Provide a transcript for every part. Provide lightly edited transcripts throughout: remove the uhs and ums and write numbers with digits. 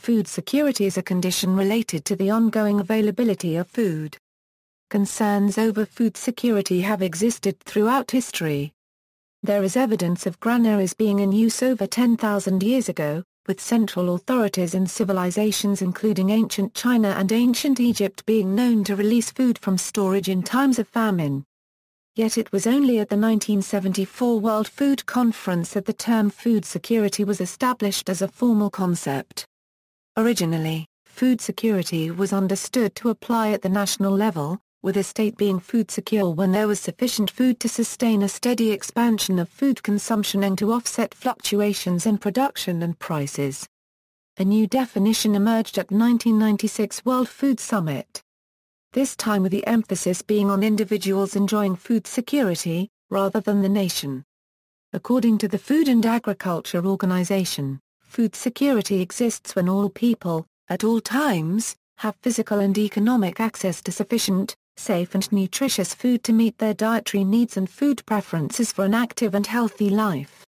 food security is a condition related to the ongoing availability of food. Concerns over food security have existed throughout history. There is evidence of granaries being in use over 10,000 years ago, with central authorities in civilizations including ancient China and ancient Egypt being known to release food from storage in times of famine. Yet it was only at the 1974 World Food Conference that the term food security was established as a formal concept. Originally, food security was understood to apply at the national level, with a state being food secure when there was sufficient food to sustain a steady expansion of food consumption and to offset fluctuations in production and prices. A new definition emerged at the 1996 World Food Summit. This time with the emphasis being on individuals enjoying food security, rather than the nation. According to the Food and Agriculture Organization, food security exists when all people, at all times, have physical and economic access to sufficient, safe and nutritious food to meet their dietary needs and food preferences for an active and healthy life.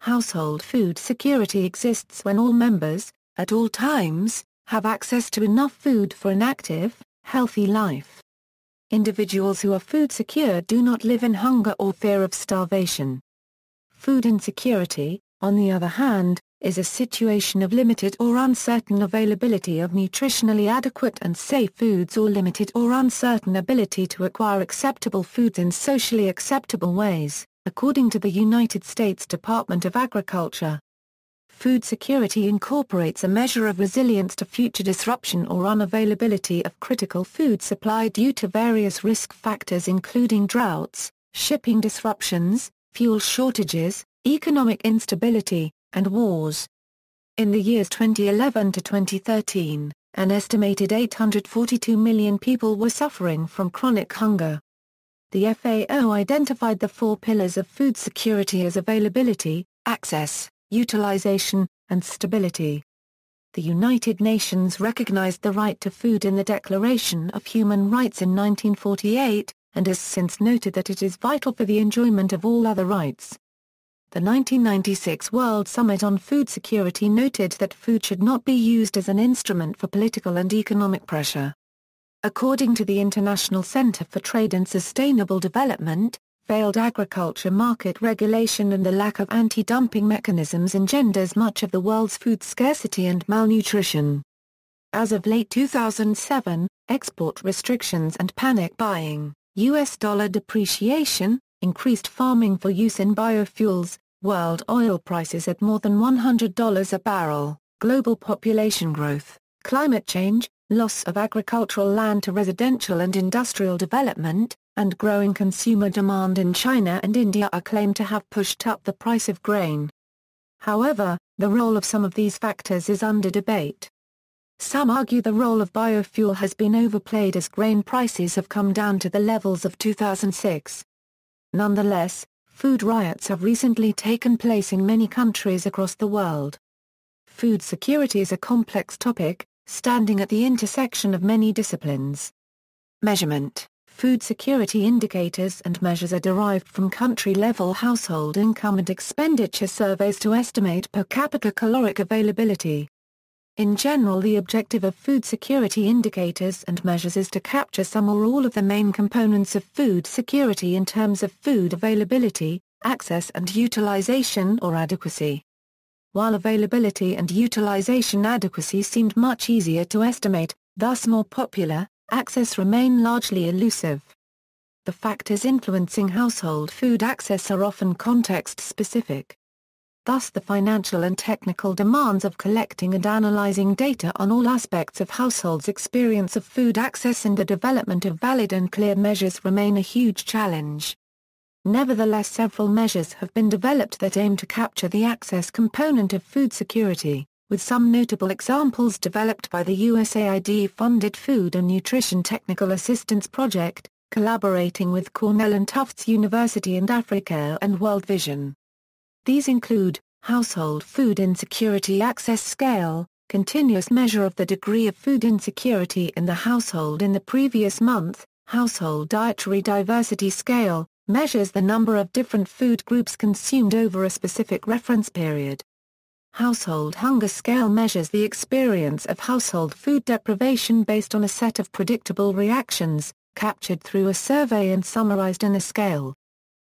Household food security exists when all members, at all times, have access to enough food for an active, healthy life. Individuals who are food secure do not live in hunger or fear of starvation. Food insecurity, on the other hand, is a situation of limited or uncertain availability of nutritionally adequate and safe foods or limited or uncertain ability to acquire acceptable foods in socially acceptable ways, according to the United States Department of Agriculture. Food security incorporates a measure of resilience to future disruption or unavailability of critical food supply due to various risk factors including droughts, shipping disruptions, fuel shortages, economic instability, and wars. In the years 2011 to 2013, an estimated 842 million people were suffering from chronic hunger. The FAO identified the 4 pillars of food security as availability, access, utilization, and stability. The United Nations recognized the right to food in the Declaration of Human Rights in 1948, and has since noted that it is vital for the enjoyment of all other rights. The 1996 World Summit on Food Security noted that food should not be used as an instrument for political and economic pressure. According to the International Center for Trade and Sustainable Development, failed agriculture market regulation and the lack of anti-dumping mechanisms engenders much of the world's food scarcity and malnutrition. As of late 2007, export restrictions and panic buying, US dollar depreciation, increased farming for use in biofuels, world oil prices at more than $100 a barrel, global population growth, climate change, loss of agricultural land to residential and industrial development, and growing consumer demand in China and India are claimed to have pushed up the price of grain. However, the role of some of these factors is under debate. Some argue the role of biofuel has been overplayed as grain prices have come down to the levels of 2006. Nonetheless, food riots have recently taken place in many countries across the world. Food security is a complex topic, standing at the intersection of many disciplines. Measurement. Food security indicators and measures are derived from country-level household income and expenditure surveys to estimate per capita caloric availability. In general, the objective of food security indicators and measures is to capture some or all of the main components of food security in terms of food availability, access and utilization or adequacy. While availability and utilization adequacy seemed much easier to estimate, thus more popular, access remain largely elusive. The factors influencing household food access are often context-specific. Thus the financial and technical demands of collecting and analyzing data on all aspects of households' experience of food access and the development of valid and clear measures remain a huge challenge. Nevertheless, several measures have been developed that aim to capture the access component of food security, with some notable examples developed by the USAID-funded Food and Nutrition Technical Assistance Project, collaborating with Cornell and Tufts University and Africa and World Vision. These include, Household Food Insecurity Access Scale, continuous measure of the degree of food insecurity in the household in the previous month, Household Dietary Diversity Scale, measures the number of different food groups consumed over a specific reference period. Household hunger scale measures the experience of household food deprivation based on a set of predictable reactions, captured through a survey and summarized in a scale.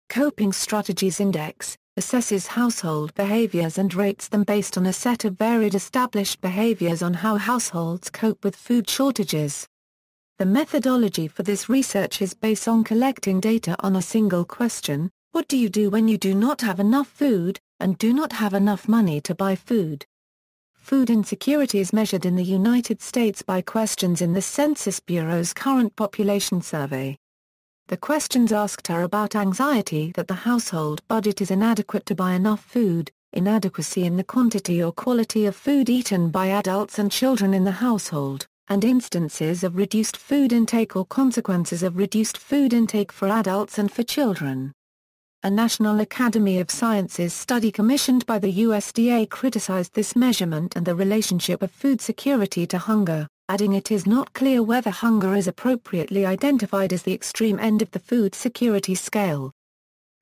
Coping Strategies Index assesses household behaviors and rates them based on a set of varied established behaviors on how households cope with food shortages. The methodology for this research is based on collecting data on a single question: what do you do when you do not have enough food, and do not have enough money to buy food? Food insecurity is measured in the United States by questions in the Census Bureau's current population survey. The questions asked are about anxiety that the household budget is inadequate to buy enough food, inadequacy in the quantity or quality of food eaten by adults and children in the household, and instances of reduced food intake or consequences of reduced food intake for adults and for children. A National Academy of Sciences study commissioned by the USDA criticized this measurement and the relationship of food security to hunger, adding it is not clear whether hunger is appropriately identified as the extreme end of the food security scale.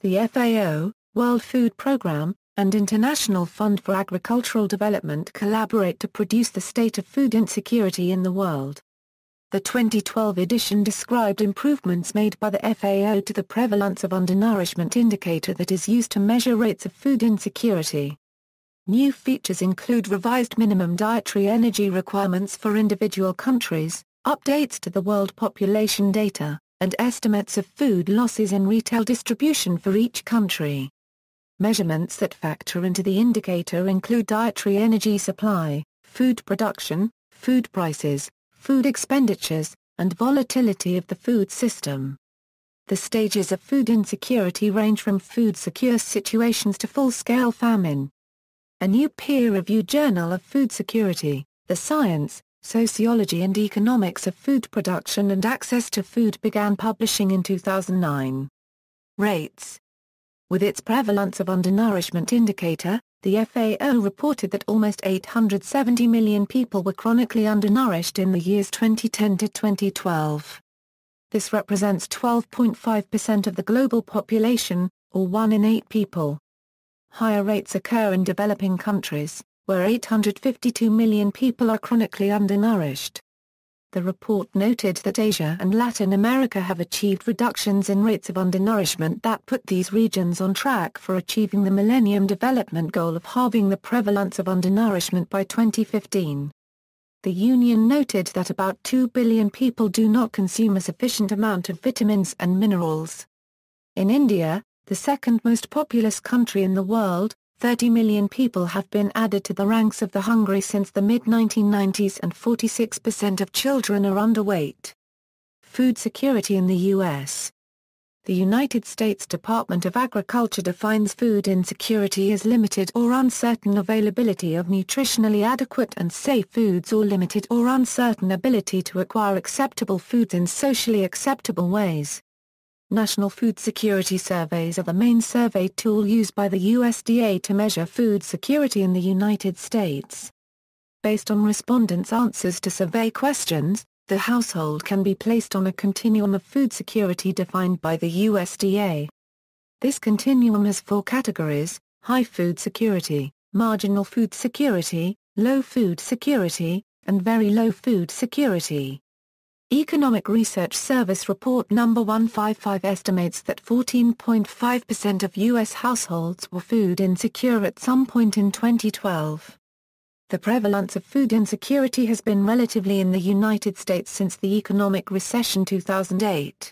The FAO, World Food Programme, and International Fund for Agricultural Development collaborate to produce the state of food insecurity in the world. The 2012 edition described improvements made by the FAO to the prevalence of undernourishment indicator that is used to measure rates of food insecurity. New features include revised minimum dietary energy requirements for individual countries, updates to the world population data, and estimates of food losses in retail distribution for each country. Measurements that factor into the indicator include dietary energy supply, food production, food prices, food expenditures, and volatility of the food system. The stages of food insecurity range from food-secure situations to full-scale famine. A new peer-reviewed journal of food security, The Science, Sociology and Economics of Food Production and Access to Food began publishing in 2009. Rates. With its prevalence of undernourishment indicator, the FAO reported that almost 870 million people were chronically undernourished in the years 2010 to 2012. This represents 12.5% of the global population, or 1 in 8 people. Higher rates occur in developing countries, where 852 million people are chronically undernourished. The report noted that Asia and Latin America have achieved reductions in rates of undernourishment that put these regions on track for achieving the Millennium Development Goal of halving the prevalence of undernourishment by 2015. The Union noted that about 2 billion people do not consume a sufficient amount of vitamins and minerals. In India, the second most populous country in the world, 30 million people have been added to the ranks of the hungry since the mid-1990s and 46% of children are underweight. Food security in the U.S. The United States Department of Agriculture defines food insecurity as limited or uncertain availability of nutritionally adequate and safe foods or limited or uncertain ability to acquire acceptable foods in socially acceptable ways. National food security surveys are the main survey tool used by the USDA to measure food security in the United States. Based on respondents' answers to survey questions, the household can be placed on a continuum of food security defined by the USDA. This continuum has 4 categories: high food security, marginal food security, low food security, and very low food security. Economic Research Service Report No. 155 estimates that 14.5% of U.S. households were food insecure at some point in 2012. The prevalence of food insecurity has been relatively in the United States since the economic recession 2008.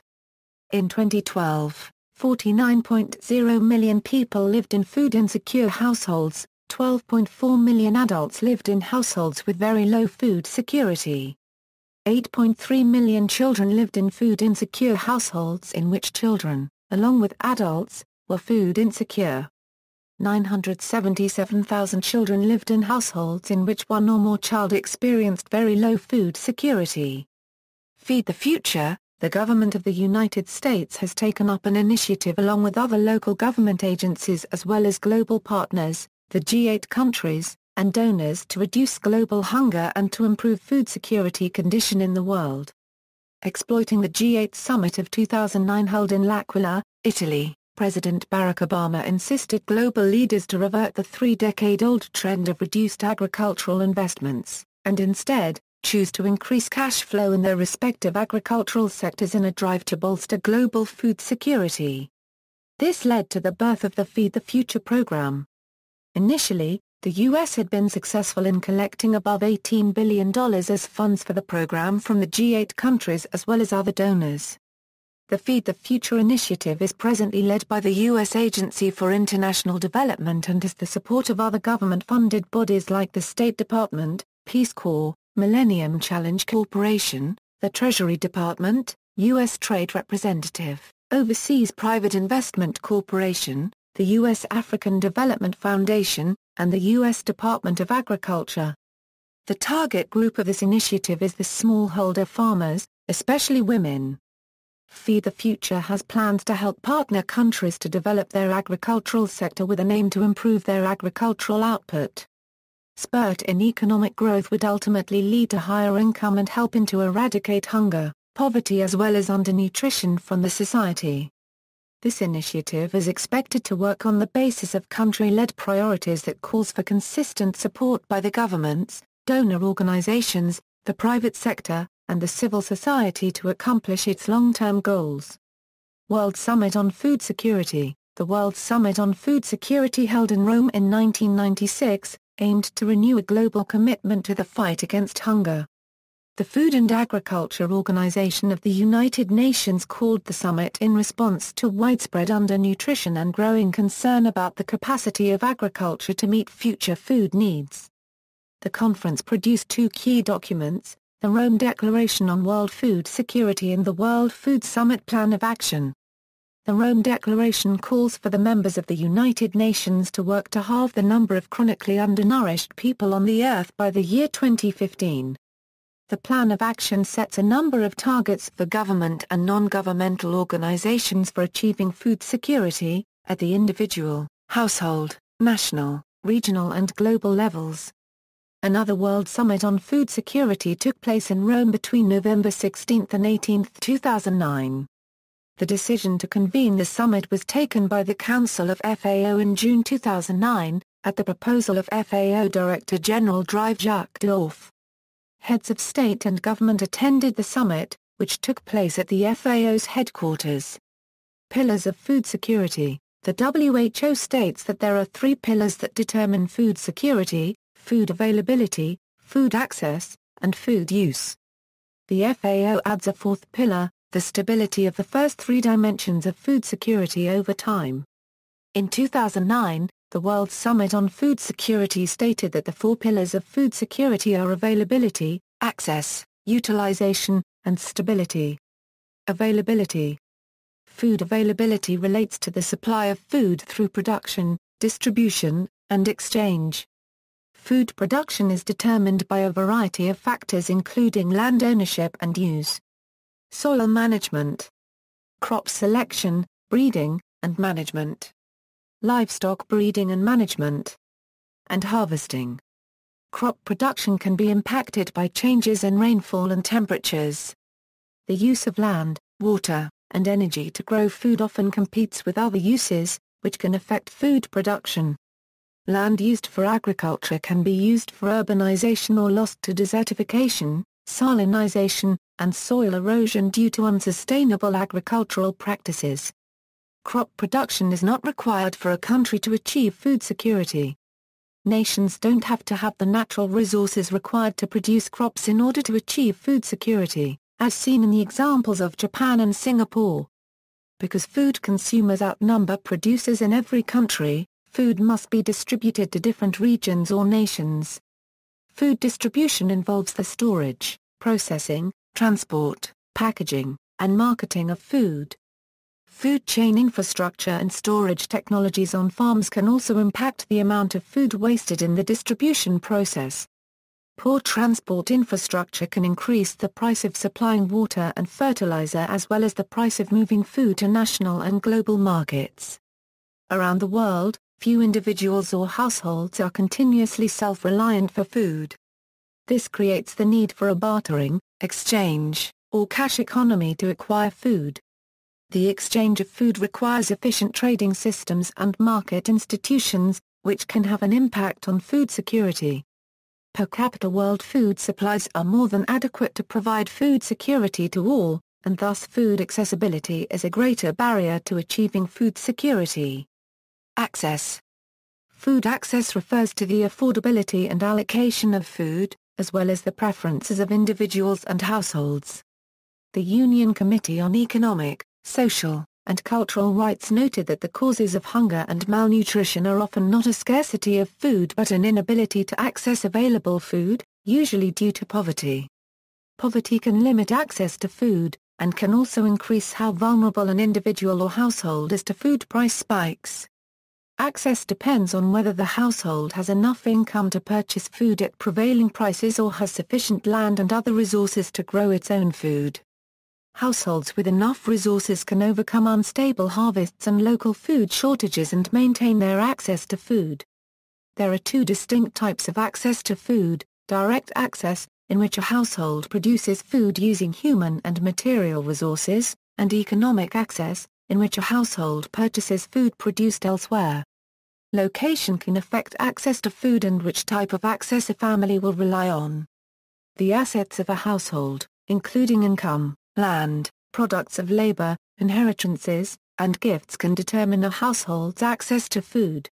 In 2012, 49.0 million people lived in food insecure households, 12.4 million adults lived in households with very low food security. 8.3 million children lived in food insecure households in which children, along with adults, were food insecure. 977,000 children lived in households in which one or more child experienced very low food security. Feed the Future, the government of the United States has taken up an initiative along with other local government agencies as well as global partners, the G8 countries, and donors to reduce global hunger and to improve food security condition in the world. Exploiting the G8 Summit of 2009 held in L'Aquila, Italy. President Barack Obama insisted global leaders to revert the three-decade-old trend of reduced agricultural investments, and instead, choose to increase cash flow in their respective agricultural sectors in a drive to bolster global food security. This led to the birth of the Feed the Future program. Initially, the U.S. had been successful in collecting above $18 billion as funds for the program from the G8 countries as well as other donors. The Feed the Future initiative is presently led by the U.S. Agency for International Development and has the support of other government-funded bodies like the State Department, Peace Corps, Millennium Challenge Corporation, the Treasury Department, U.S. Trade Representative, Overseas Private Investment Corporation, the U.S. African Development Foundation, and the U.S. Department of Agriculture. The target group of this initiative is the smallholder farmers, especially women. Feed the Future has plans to help partner countries to develop their agricultural sector with an aim to improve their agricultural output. Spurt in economic growth would ultimately lead to higher income and help to eradicate hunger, poverty as well as undernutrition from the society. This initiative is expected to work on the basis of country-led priorities that calls for consistent support by the governments, donor organizations, the private sector, and the civil society to accomplish its long-term goals. World Summit on Food Security. The World Summit on Food Security held in Rome in 1996, aimed to renew a global commitment to the fight against hunger. The Food and Agriculture Organization of the United Nations called the summit in response to widespread undernutrition and growing concern about the capacity of agriculture to meet future food needs. The conference produced two key documents, the Rome Declaration on World Food Security and the World Food Summit Plan of Action. The Rome Declaration calls for the members of the United Nations to work to halve the number of chronically undernourished people on the earth by the year 2015. The Plan of Action sets a number of targets for government and non-governmental organizations for achieving food security, at the individual, household, national, regional and global levels. Another World Summit on Food Security took place in Rome between November 16 and 18, 2009. The decision to convene the summit was taken by the Council of FAO in June 2009, at the proposal of FAO Director General Jacques Dorf. Heads of state and government attended the summit, which took place at the FAO's headquarters. Pillars of food security. The WHO states that there are three pillars that determine food security: food availability, food access, and food use. The FAO adds a fourth pillar, the stability of the first three dimensions of food security over time. In 2009, the World Summit on Food Security stated that the four pillars of food security are availability, access, utilization, and stability. Availability. Food availability relates to the supply of food through production, distribution, and exchange. Food production is determined by a variety of factors including land ownership and use, soil management, crop selection, breeding, and management, livestock breeding and management, and harvesting. Crop production can be impacted by changes in rainfall and temperatures. The use of land, water, and energy to grow food often competes with other uses, which can affect food production. Land used for agriculture can be used for urbanization or lost to desertification, salinization, and soil erosion due to unsustainable agricultural practices. Crop production is not required for a country to achieve food security. Nations don't have to have the natural resources required to produce crops in order to achieve food security, as seen in the examples of Japan and Singapore. Because food consumers outnumber producers in every country, food must be distributed to different regions or nations. Food distribution involves the storage, processing, transport, packaging, and marketing of food. Food chain infrastructure and storage technologies on farms can also impact the amount of food wasted in the distribution process. Poor transport infrastructure can increase the price of supplying water and fertilizer as well as the price of moving food to national and global markets. Around the world, few individuals or households are continuously self-reliant for food. This creates the need for a bartering, exchange, or cash economy to acquire food. The exchange of food requires efficient trading systems and market institutions, which can have an impact on food security. Per capita world food supplies are more than adequate to provide food security to all, and thus food accessibility is a greater barrier to achieving food security. Access. Food access refers to the affordability and allocation of food, as well as the preferences of individuals and households. The Union Committee on Economic, Social, and Cultural Rights noted that the causes of hunger and malnutrition are often not a scarcity of food but an inability to access available food, usually due to poverty. Poverty can limit access to food, and can also increase how vulnerable an individual or household is to food price spikes. Access depends on whether the household has enough income to purchase food at prevailing prices or has sufficient land and other resources to grow its own food. Households with enough resources can overcome unstable harvests and local food shortages and maintain their access to food. There are two distinct types of access to food: direct access, in which a household produces food using human and material resources, and economic access, in which a household purchases food produced elsewhere. Location can affect access to food and which type of access a family will rely on. The assets of a household, including income, land, products of labor, inheritances, and gifts can determine a household's access to food.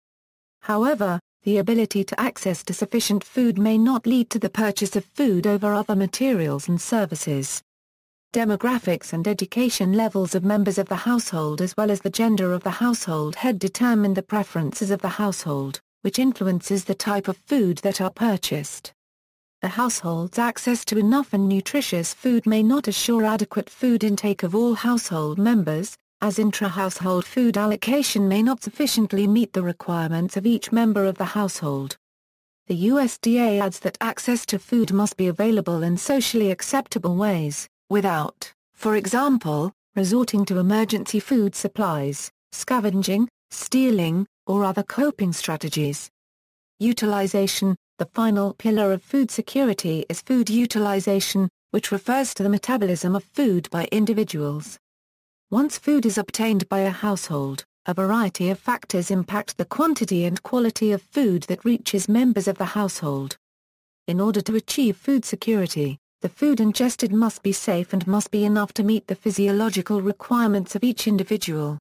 However, the ability to access to sufficient food may not lead to the purchase of food over other materials and services. Demographics and education levels of members of the household as well as the gender of the household head determine the preferences of the household, which influences the type of food that are purchased. A household's access to enough and nutritious food may not assure adequate food intake of all household members, as intra-household food allocation may not sufficiently meet the requirements of each member of the household. The USDA adds that access to food must be available in socially acceptable ways, without, for example, resorting to emergency food supplies, scavenging, stealing, or other coping strategies. Utilization. The final pillar of food security is food utilization, which refers to the metabolism of food by individuals. Once food is obtained by a household, a variety of factors impact the quantity and quality of food that reaches members of the household. In order to achieve food security, the food ingested must be safe and must be enough to meet the physiological requirements of each individual.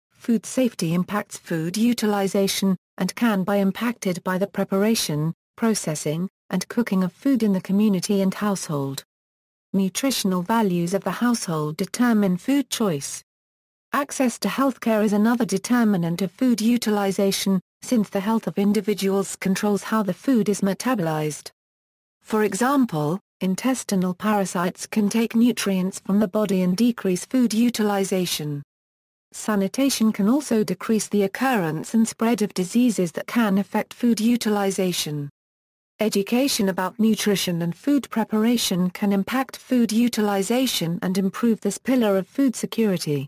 Food safety impacts food utilization, and can be impacted by the preparation, processing, and cooking of food in the community and household. Nutritional values of the household determine food choice. Access to healthcare is another determinant of food utilization, since the health of individuals controls how the food is metabolized. For example, intestinal parasites can take nutrients from the body and decrease food utilization. Sanitation can also decrease the occurrence and spread of diseases that can affect food utilization. Education about nutrition and food preparation can impact food utilization and improve this pillar of food security.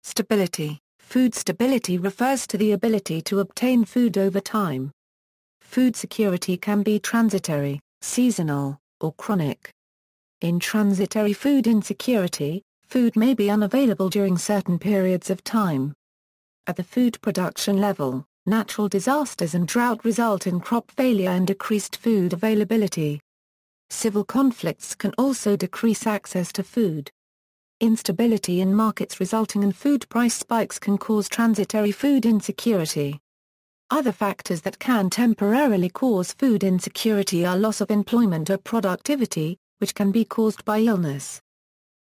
Stability. Food stability refers to the ability to obtain food over time. Food security can be transitory, seasonal, or chronic. In transitory food insecurity, food may be unavailable during certain periods of time. At the food production level, natural disasters and drought result in crop failure and decreased food availability. Civil conflicts can also decrease access to food. Instability in markets resulting in food price spikes can cause transitory food insecurity. Other factors that can temporarily cause food insecurity are loss of employment or productivity, which can be caused by illness.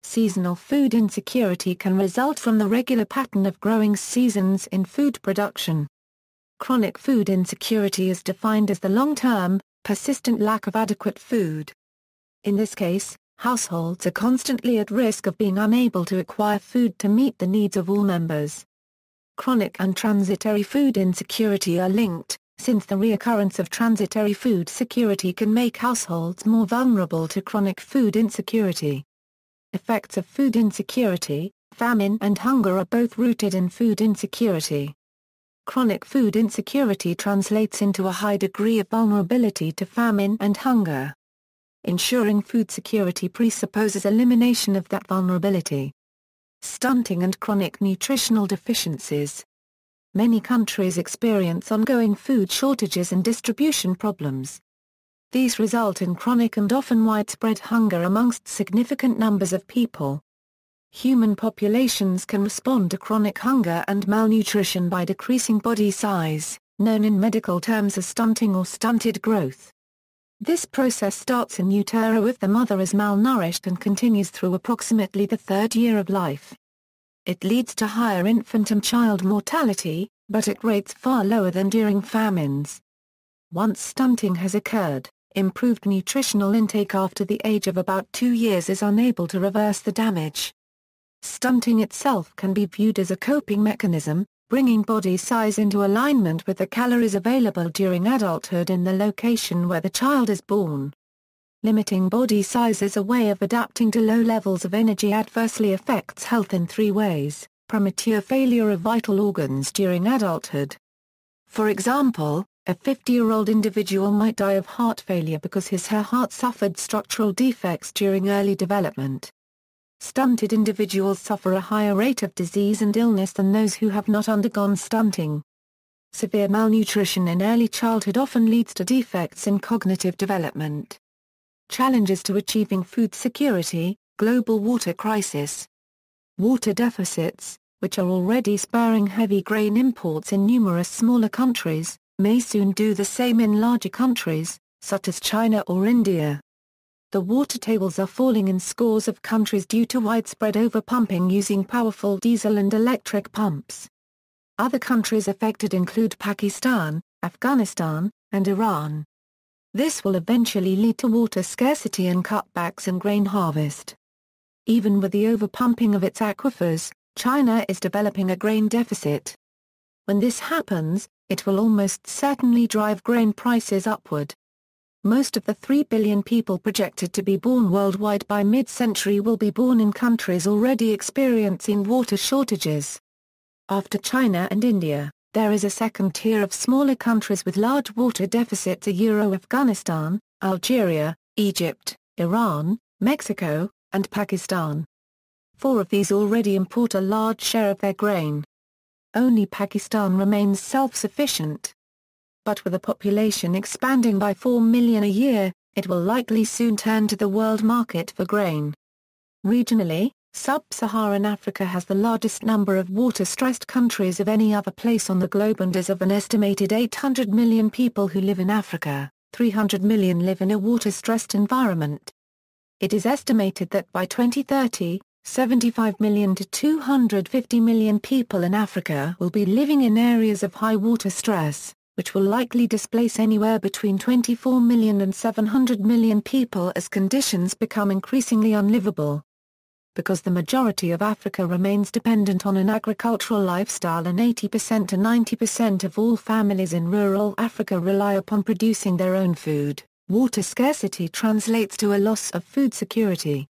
Seasonal food insecurity can result from the regular pattern of growing seasons in food production. Chronic food insecurity is defined as the long-term, persistent lack of adequate food. In this case, households are constantly at risk of being unable to acquire food to meet the needs of all members. Chronic and transitory food insecurity are linked, since the reoccurrence of transitory food security can make households more vulnerable to chronic food insecurity. Effects of food insecurity, famine and hunger are both rooted in food insecurity. Chronic food insecurity translates into a high degree of vulnerability to famine and hunger. Ensuring food security presupposes elimination of that vulnerability. Stunting and chronic nutritional deficiencies. Many countries experience ongoing food shortages and distribution problems. These result in chronic and often widespread hunger amongst significant numbers of people. Human populations can respond to chronic hunger and malnutrition by decreasing body size, known in medical terms as stunting or stunted growth. This process starts in utero if the mother is malnourished and continues through approximately the third year of life. It leads to higher infant and child mortality, but at rates far lower than during famines. Once stunting has occurred, improved nutritional intake after the age of about 2 years is unable to reverse the damage. Stunting itself can be viewed as a coping mechanism, bringing body size into alignment with the calories available during adulthood in the location where the child is born. Limiting body size is a way of adapting to low levels of energy adversely affects health in 3 ways: premature failure of vital organs during adulthood. For example, a 50-year-old individual might die of heart failure because her heart suffered structural defects during early development. Stunted individuals suffer a higher rate of disease and illness than those who have not undergone stunting. Severe malnutrition in early childhood often leads to defects in cognitive development. Challenges to achieving food security, global water crisis. Water deficits, which are already spurring heavy grain imports in numerous smaller countries, may soon do the same in larger countries, such as China or India. The water tables are falling in scores of countries due to widespread overpumping using powerful diesel and electric pumps. Other countries affected include Pakistan, Afghanistan, and Iran. This will eventually lead to water scarcity and cutbacks in grain harvest. Even with the overpumping of its aquifers, China is developing a grain deficit. When this happens, it will almost certainly drive grain prices upward. Most of the 3 billion people projected to be born worldwide by mid-century will be born in countries already experiencing water shortages. After China and India, there is a second tier of smaller countries with large water deficits: Afghanistan, Algeria, Egypt, Iran, Mexico, and Pakistan. 4 of these already import a large share of their grain. Only Pakistan remains self-sufficient. But with a population expanding by 4 million a year, it will likely soon turn to the world market for grain. Regionally, Sub-Saharan Africa has the largest number of water-stressed countries of any other place on the globe, and as of an estimated 800 million people who live in Africa, 300 million live in a water-stressed environment. It is estimated that by 2030, 75 million to 250 million people in Africa will be living in areas of high water stress, which will likely displace anywhere between 24 million and 700 million people as conditions become increasingly unlivable. Because the majority of Africa remains dependent on an agricultural lifestyle and 80% to 90% of all families in rural Africa rely upon producing their own food, water scarcity translates to a loss of food security.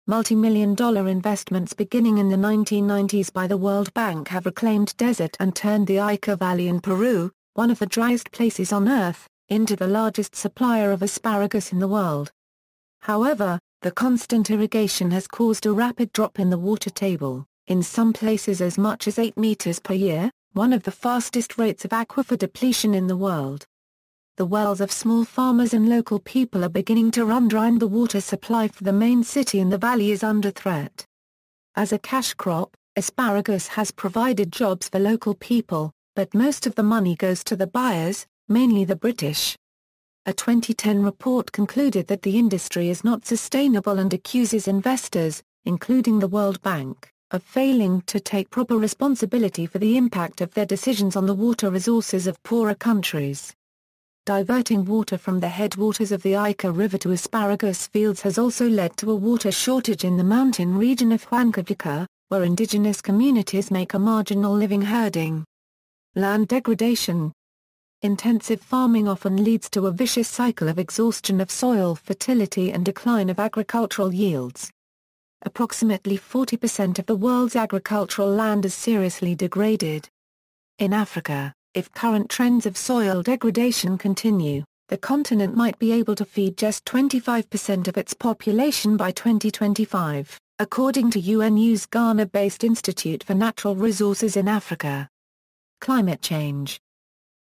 Multi-million-dollar investments beginning in the 1990s by the World Bank have reclaimed desert and turned the Ica Valley in Peru, one of the driest places on Earth, into the largest supplier of asparagus in the world. However, the constant irrigation has caused a rapid drop in the water table, in some places as much as 8 meters per year, one of the fastest rates of aquifer depletion in the world. The wells of small farmers and local people are beginning to run dry, and the water supply for the main city in the valley is under threat. As a cash crop, asparagus has provided jobs for local people, but most of the money goes to the buyers, mainly the British. A 2010 report concluded that the industry is not sustainable and accuses investors, including the World Bank, of failing to take proper responsibility for the impact of their decisions on the water resources of poorer countries. Diverting water from the headwaters of the Ica River to asparagus fields has also led to a water shortage in the mountain region of Huancavelica, where indigenous communities make a marginal living herding. Land degradation. Intensive farming often leads to a vicious cycle of exhaustion of soil fertility and decline of agricultural yields. Approximately 40% of the world's agricultural land is seriously degraded. In Africa, if current trends of soil degradation continue, the continent might be able to feed just 25% of its population by 2025. according to UNU's Ghana-based Institute for Natural Resources in Africa. Climate change.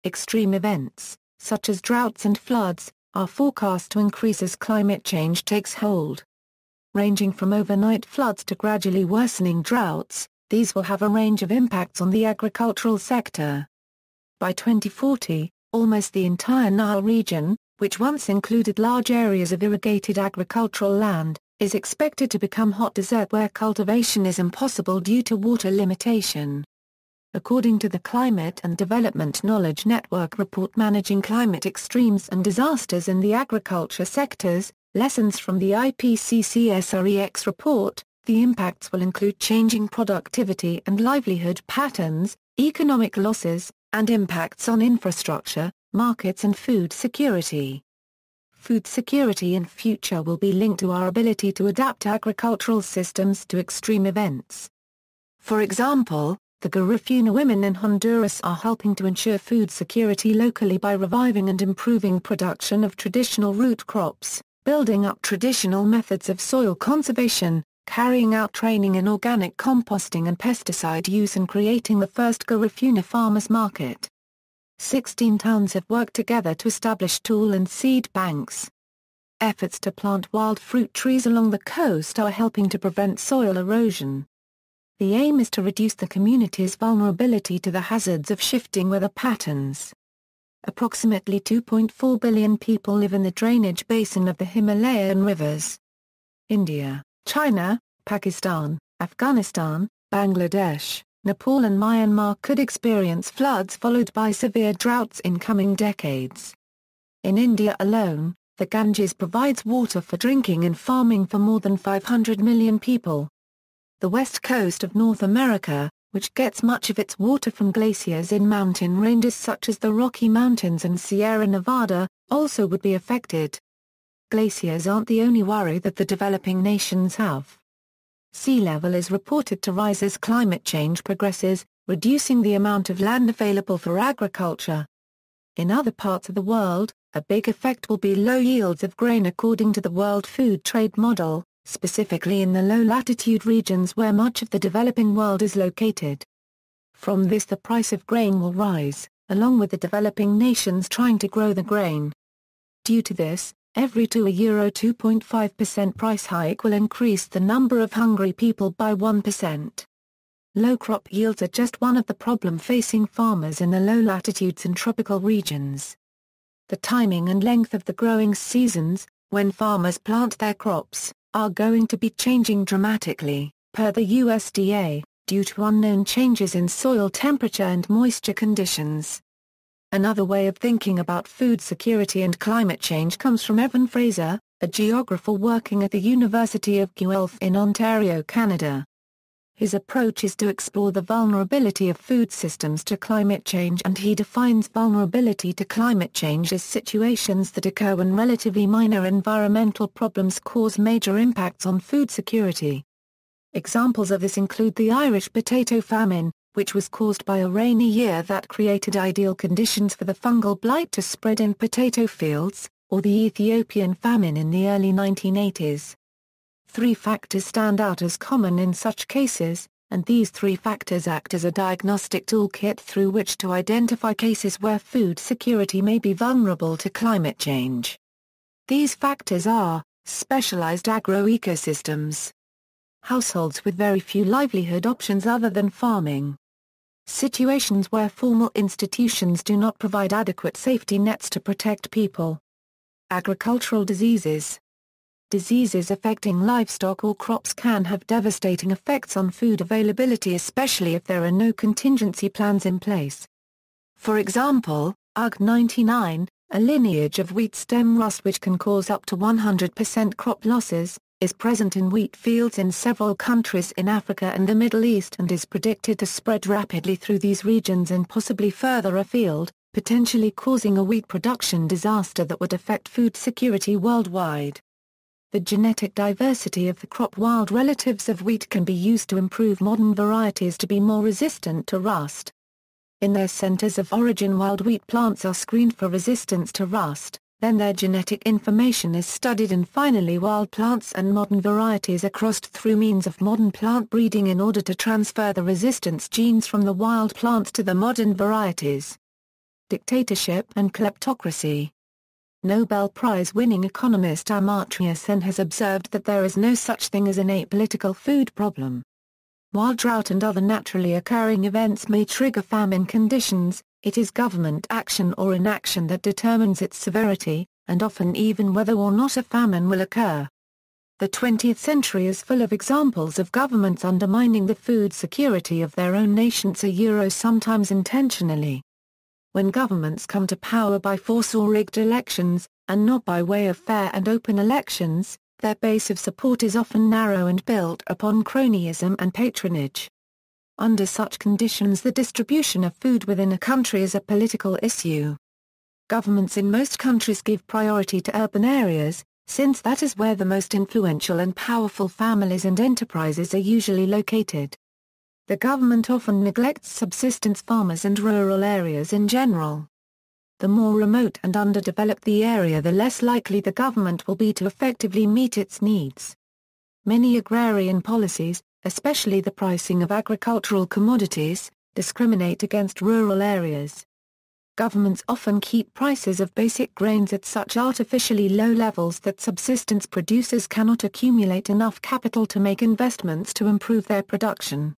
Extreme events, such as droughts and floods, are forecast to increase as climate change takes hold. Ranging from overnight floods to gradually worsening droughts, these will have a range of impacts on the agricultural sector. By 2040, almost the entire Nile region, which once included large areas of irrigated agricultural land, is expected to become hot desert where cultivation is impossible due to water limitation. According to the Climate and Development Knowledge Network report Managing Climate Extremes and Disasters in the Agriculture Sectors, Lessons from the IPCC-SREX report, the impacts will include changing productivity and livelihood patterns, economic losses, and impacts on infrastructure, markets and food security. Food security in future will be linked to our ability to adapt agricultural systems to extreme events. For example, the Garifuna women in Honduras are helping to ensure food security locally by reviving and improving production of traditional root crops, building up traditional methods of soil conservation, carrying out training in organic composting and pesticide use and creating the first Garifuna farmers market. 16 towns have worked together to establish tool and seed banks. Efforts to plant wild fruit trees along the coast are helping to prevent soil erosion. The aim is to reduce the community's vulnerability to the hazards of shifting weather patterns. Approximately 2.4 billion people live in the drainage basin of the Himalayan rivers. India, China, Pakistan, Afghanistan, Bangladesh, Nepal and Myanmar could experience floods followed by severe droughts in coming decades. In India alone, the Ganges provides water for drinking and farming for more than 500 million people. The west coast of North America, which gets much of its water from glaciers in mountain ranges such as the Rocky Mountains and Sierra Nevada, also would be affected. Glaciers aren't the only worry that the developing nations have. Sea level is reported to rise as climate change progresses, reducing the amount of land available for agriculture. In other parts of the world, a big effect will be low yields of grain according to the World Food Trade Model, specifically in the low-latitude regions where much of the developing world is located. From this the price of grain will rise, along with the developing nations trying to grow the grain. Due to this, every €2.5% price hike will increase the number of hungry people by 1%. Low crop yields are just one of the problems facing farmers in the low latitudes and tropical regions. The timing and length of the growing seasons, when farmers plant their crops, are going to be changing dramatically, per the USDA, due to unknown changes in soil temperature and moisture conditions. Another way of thinking about food security and climate change comes from Evan Fraser, a geographer working at the University of Guelph in Ontario, Canada. His approach is to explore the vulnerability of food systems to climate change, and he defines vulnerability to climate change as situations that occur when relatively minor environmental problems cause major impacts on food security. Examples of this include the Irish potato famine, which was caused by a rainy year that created ideal conditions for the fungal blight to spread in potato fields, or the Ethiopian famine in the early 1980s. 3 factors stand out as common in such cases, and these 3 factors act as a diagnostic toolkit through which to identify cases where food security may be vulnerable to climate change. These factors are: specialized agroecosystems, households with very few livelihood options other than farming, situations where formal institutions do not provide adequate safety nets to protect people, agricultural diseases. Diseases affecting livestock or crops can have devastating effects on food availability, especially if there are no contingency plans in place. For example, UG99, a lineage of wheat stem rust which can cause up to 100% crop losses, is present in wheat fields in several countries in Africa and the Middle East and is predicted to spread rapidly through these regions and possibly further afield, potentially causing a wheat production disaster that would affect food security worldwide. The genetic diversity of the crop wild relatives of wheat can be used to improve modern varieties to be more resistant to rust. In their centers of origin, wild wheat plants are screened for resistance to rust, then their genetic information is studied, and finally wild plants and modern varieties are crossed through means of modern plant breeding in order to transfer the resistance genes from the wild plants to the modern varieties. Dictatorship and kleptocracy. Nobel Prize-winning economist Amartya Sen has observed that there is no such thing as an apolitical food problem. While drought and other naturally occurring events may trigger famine conditions, it is government action or inaction that determines its severity, and often even whether or not a famine will occur. The 20th century is full of examples of governments undermining the food security of their own nations, sometimes intentionally. When governments come to power by force or rigged elections, and not by way of fair and open elections, their base of support is often narrow and built upon cronyism and patronage. Under such conditions, the distribution of food within a country is a political issue. Governments in most countries give priority to urban areas, since that is where the most influential and powerful families and enterprises are usually located. The government often neglects subsistence farmers and rural areas in general. The more remote and underdeveloped the area, the less likely the government will be to effectively meet its needs. Many agrarian policies, especially the pricing of agricultural commodities, discriminate against rural areas. Governments often keep prices of basic grains at such artificially low levels that subsistence producers cannot accumulate enough capital to make investments to improve their production.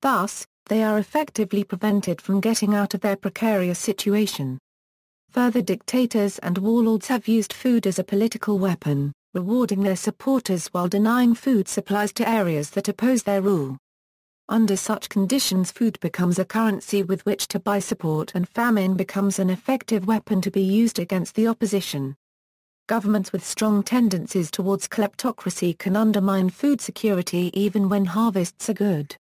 Thus, they are effectively prevented from getting out of their precarious situation. Further, dictators and warlords have used food as a political weapon, rewarding their supporters while denying food supplies to areas that oppose their rule. Under such conditions, food becomes a currency with which to buy support, and famine becomes an effective weapon to be used against the opposition. Governments with strong tendencies towards kleptocracy can undermine food security even when harvests are good.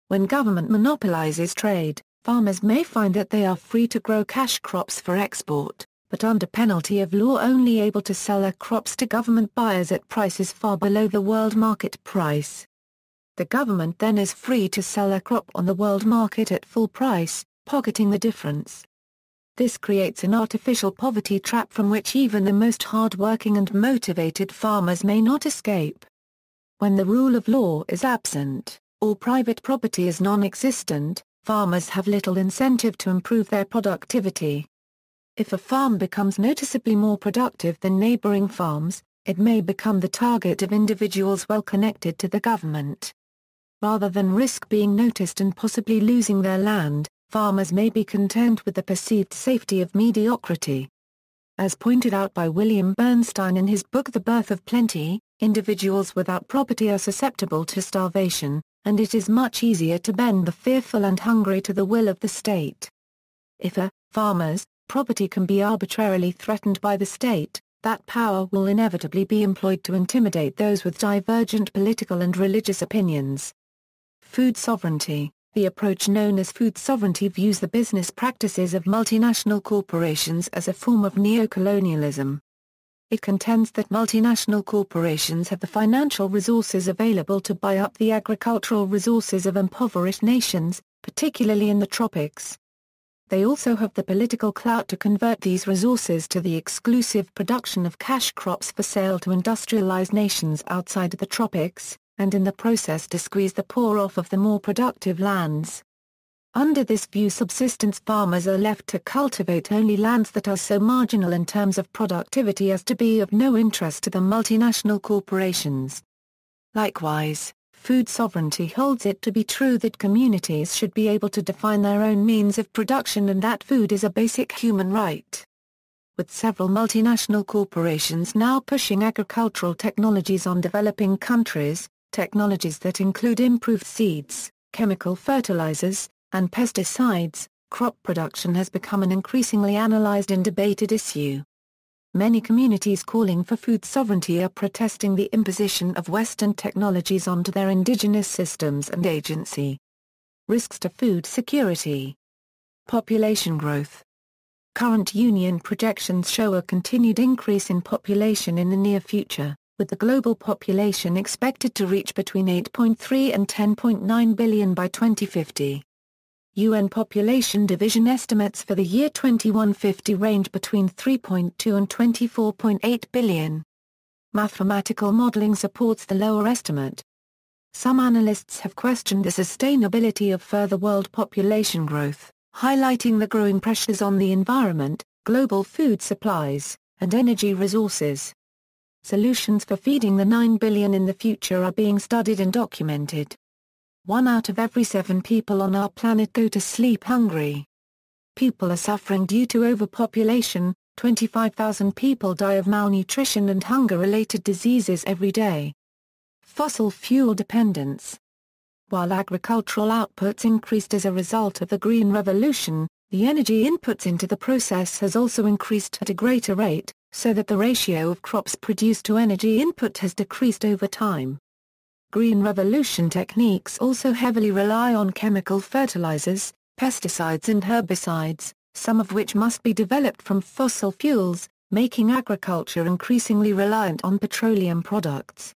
When government monopolizes trade, farmers may find that they are free to grow cash crops for export, but under penalty of law only able to sell their crops to government buyers at prices far below the world market price. The government then is free to sell a crop on the world market at full price, pocketing the difference. This creates an artificial poverty trap from which even the most hard-working and motivated farmers may not escape. When the rule of law is absent, or private property is non-existent, farmers have little incentive to improve their productivity. If a farm becomes noticeably more productive than neighboring farms, it may become the target of individuals well connected to the government. Rather than risk being noticed and possibly losing their land, farmers may be content with the perceived safety of mediocrity. As pointed out by William Bernstein in his book The Birth of Plenty, individuals without property are susceptible to starvation, and it is much easier to bend the fearful and hungry to the will of the state. If a farmer's property can be arbitrarily threatened by the state, that power will inevitably be employed to intimidate those with divergent political and religious opinions. Food sovereignty. The approach known as food sovereignty views the business practices of multinational corporations as a form of neocolonialism. It contends that multinational corporations have the financial resources available to buy up the agricultural resources of impoverished nations, particularly in the tropics. They also have the political clout to convert these resources to the exclusive production of cash crops for sale to industrialized nations outside the tropics, and in the process to squeeze the poor off of the more productive lands. Under this view, subsistence farmers are left to cultivate only lands that are so marginal in terms of productivity as to be of no interest to the multinational corporations. Likewise, food sovereignty holds it to be true that communities should be able to define their own means of production and that food is a basic human right. With several multinational corporations now pushing agricultural technologies on developing countries, technologies that include improved seeds, chemical fertilizers, and pesticides, crop production has become an increasingly analyzed and debated issue. Many communities calling for food sovereignty are protesting the imposition of Western technologies onto their indigenous systems and agency. Risks to food security. Population growth. Current UN projections show a continued increase in population in the near future, with the global population expected to reach between 8.3 and 10.9 billion by 2050. UN Population Division estimates for the year 2150 range between 3.2 and 24.8 billion. Mathematical modeling supports the lower estimate. Some analysts have questioned the sustainability of further world population growth, highlighting the growing pressures on the environment, global food supplies, and energy resources. Solutions for feeding the 9 billion in the future are being studied and documented. 1 out of every 7 people on our planet go to sleep hungry. People are suffering due to overpopulation. 25,000 people die of malnutrition and hunger-related diseases every day. Fossil fuel dependence. While agricultural outputs increased as a result of the Green Revolution, the energy inputs into the process has also increased at a greater rate, so that the ratio of crops produced to energy input has decreased over time. Green Revolution techniques also heavily rely on chemical fertilizers, pesticides and herbicides, some of which must be developed from fossil fuels, making agriculture increasingly reliant on petroleum products.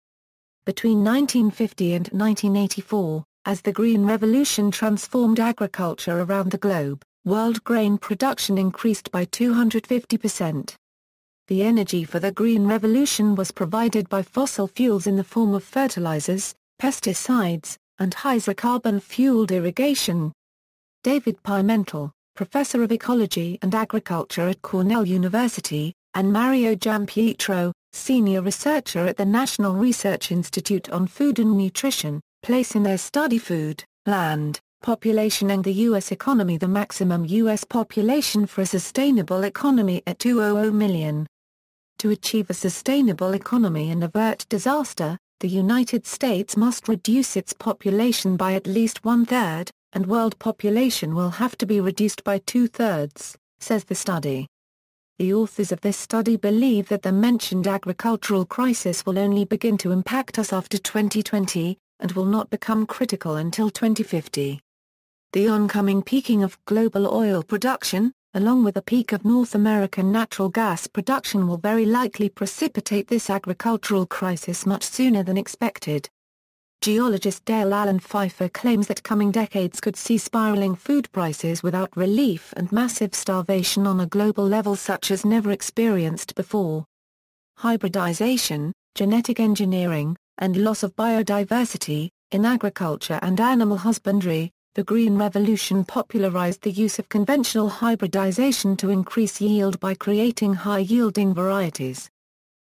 Between 1950 and 1984, as the Green Revolution transformed agriculture around the globe, world grain production increased by 250%. The energy for the Green Revolution was provided by fossil fuels in the form of fertilizers, pesticides, and hydrocarbon-fueled irrigation. David Pimentel, professor of ecology and agriculture at Cornell University, and Mario Giampietro, senior researcher at the National Research Institute on Food and Nutrition, place in their study food, land, population and the U.S. economy the maximum U.S. population for a sustainable economy at 200 million. To achieve a sustainable economy and avert disaster, the United States must reduce its population by at least 1/3, and world population will have to be reduced by 2/3, says the study. The authors of this study believe that the mentioned agricultural crisis will only begin to impact us after 2020, and will not become critical until 2050. The oncoming peaking of global oil production, along with a peak of North American natural gas production, will very likely precipitate this agricultural crisis much sooner than expected. Geologist Dale Allen Pfeiffer claims that coming decades could see spiraling food prices without relief and massive starvation on a global level such as never experienced before. Hybridization, genetic engineering, and loss of biodiversity. In agriculture and animal husbandry, the Green Revolution popularized the use of conventional hybridization to increase yield by creating high-yielding varieties.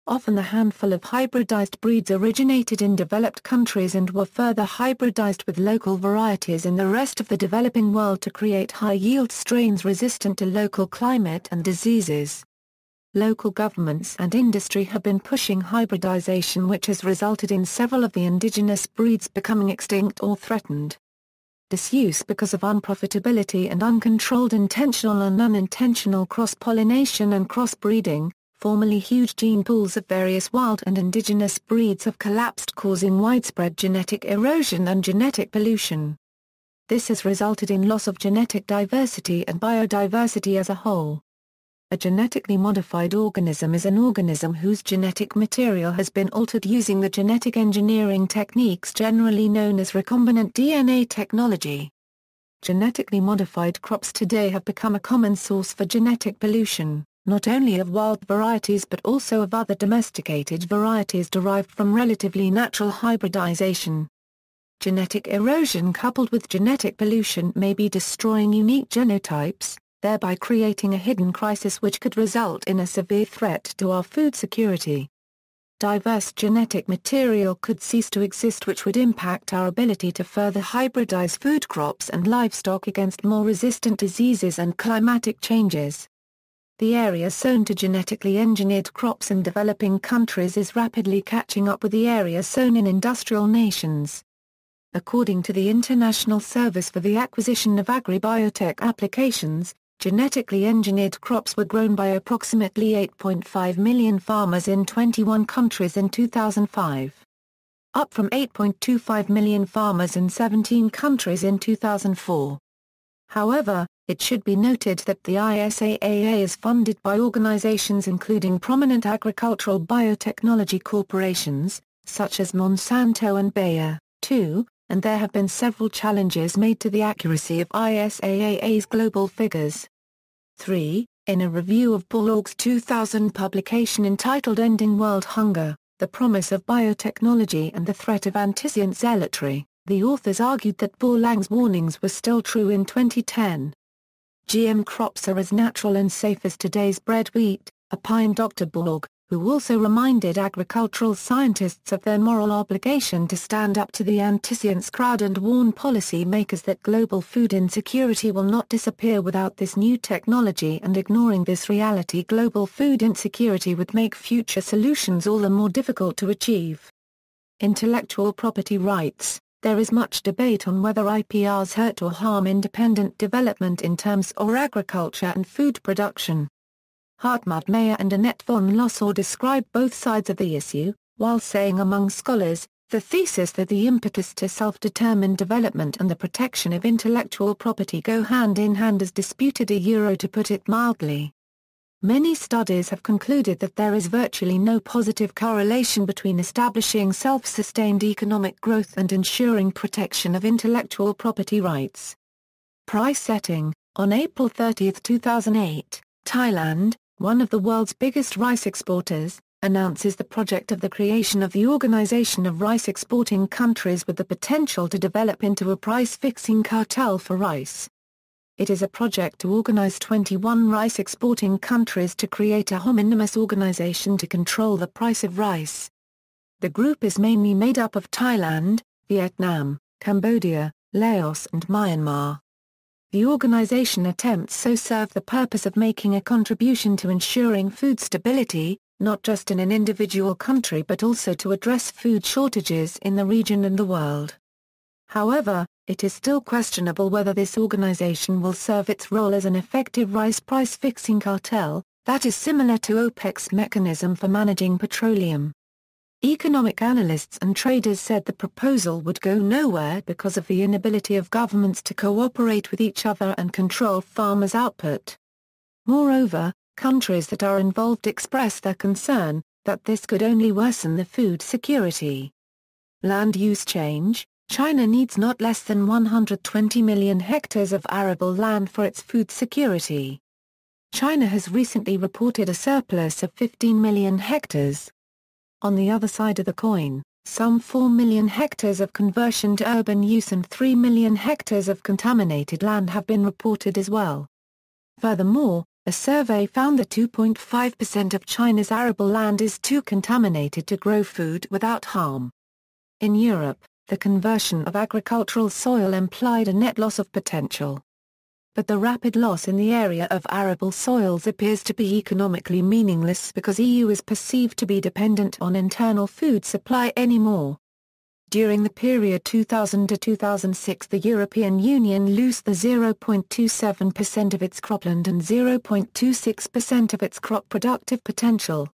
Often the handful of hybridized breeds originated in developed countries and were further hybridized with local varieties in the rest of the developing world to create high-yield strains resistant to local climate and diseases. Local governments and industry have been pushing hybridization, which has resulted in several of the indigenous breeds becoming extinct or threatened. Disuse because of unprofitability and uncontrolled intentional and unintentional cross-pollination and crossbreeding. Formerly huge gene pools of various wild and indigenous breeds have collapsed, causing widespread genetic erosion and genetic pollution. This has resulted in loss of genetic diversity and biodiversity as a whole. A genetically modified organism is an organism whose genetic material has been altered using the genetic engineering techniques generally known as recombinant DNA technology. Genetically modified crops today have become a common source for genetic pollution, not only of wild varieties but also of other domesticated varieties derived from relatively natural hybridization. Genetic erosion coupled with genetic pollution may be destroying unique genotypes, thereby creating a hidden crisis which could result in a severe threat to our food security. Diverse genetic material could cease to exist, which would impact our ability to further hybridize food crops and livestock against more resistant diseases and climatic changes. The area sown to genetically engineered crops in developing countries is rapidly catching up with the area sown in industrial nations. According to the International Service for the Acquisition of Agri-Biotech Applications, genetically engineered crops were grown by approximately 8.5 million farmers in 21 countries in 2005. Up from 8.25 million farmers in 17 countries in 2004. However, it should be noted that the ISAAA is funded by organizations including prominent agricultural biotechnology corporations, such as Monsanto and Bayer, too, and there have been several challenges made to the accuracy of ISAA's global figures. 3. In a review of Borlaug's 2000 publication entitled Ending World Hunger, The Promise of Biotechnology and the Threat of Antiscient Zealotry, the authors argued that Borlaug's warnings were still true in 2010. GM crops are as natural and safe as today's bred wheat, opined Dr. Borlaug, who also reminded agricultural scientists of their moral obligation to stand up to the antiscience crowd and warned policy makers that global food insecurity will not disappear without this new technology, and ignoring this reality, global food insecurity would make future solutions all the more difficult to achieve. Intellectual property rights. There is much debate on whether IPRs hurt or harm independent development in terms of agriculture and food production. Hartmut Meyer and Annette von Lossau describe both sides of the issue, while saying among scholars, the thesis that the impetus to self-determined development and the protection of intellectual property go hand in hand is disputed, to put it mildly. Many studies have concluded that there is virtually no positive correlation between establishing self-sustained economic growth and ensuring protection of intellectual property rights. Price setting. On April 30, 2008, Thailand, one of the world's biggest rice exporters, announces the project of the creation of the Organization of Rice Exporting Countries with the potential to develop into a price-fixing cartel for rice. It is a project to organize 21 rice-exporting countries to create a homonymous organization to control the price of rice. The group is mainly made up of Thailand, Vietnam, Cambodia, Laos and Myanmar. The organization attempts so serve the purpose of making a contribution to ensuring food stability, not just in an individual country but also to address food shortages in the region and the world. However, it is still questionable whether this organization will serve its role as an effective rice price-fixing cartel, that is similar to OPEC's mechanism for managing petroleum. Economic analysts and traders said the proposal would go nowhere because of the inability of governments to cooperate with each other and control farmers' output. Moreover, countries that are involved express their concern that this could only worsen the food security. Land use change. China needs not less than 120 million hectares of arable land for its food security. China has recently reported a surplus of 15 million hectares. On the other side of the coin, some 4 million hectares of conversion to urban use and 3 million hectares of contaminated land have been reported as well. Furthermore, a survey found that 2.5% of China's arable land is too contaminated to grow food without harm. In Europe, the conversion of agricultural soil implied a net loss of potential. But the rapid loss in the area of arable soils appears to be economically meaningless because EU is perceived to be dependent on internal food supply anymore. During the period 2000 to 2006, the European Union lost the 0.27% of its cropland and 0.26% of its crop productive potential.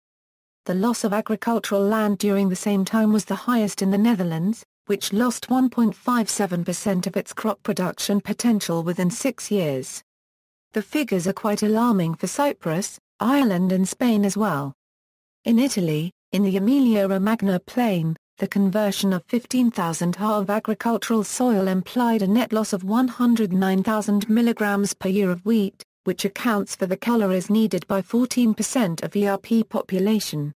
The loss of agricultural land during the same time was the highest in the Netherlands, which lost 1.57% of its crop production potential within 6 years. The figures are quite alarming for Cyprus, Ireland and Spain as well. In Italy, in the Emilia-Romagna plain, the conversion of 15,000 ha of agricultural soil implied a net loss of 109,000 milligrams per year of wheat, which accounts for the calories needed by 14% of ERP population.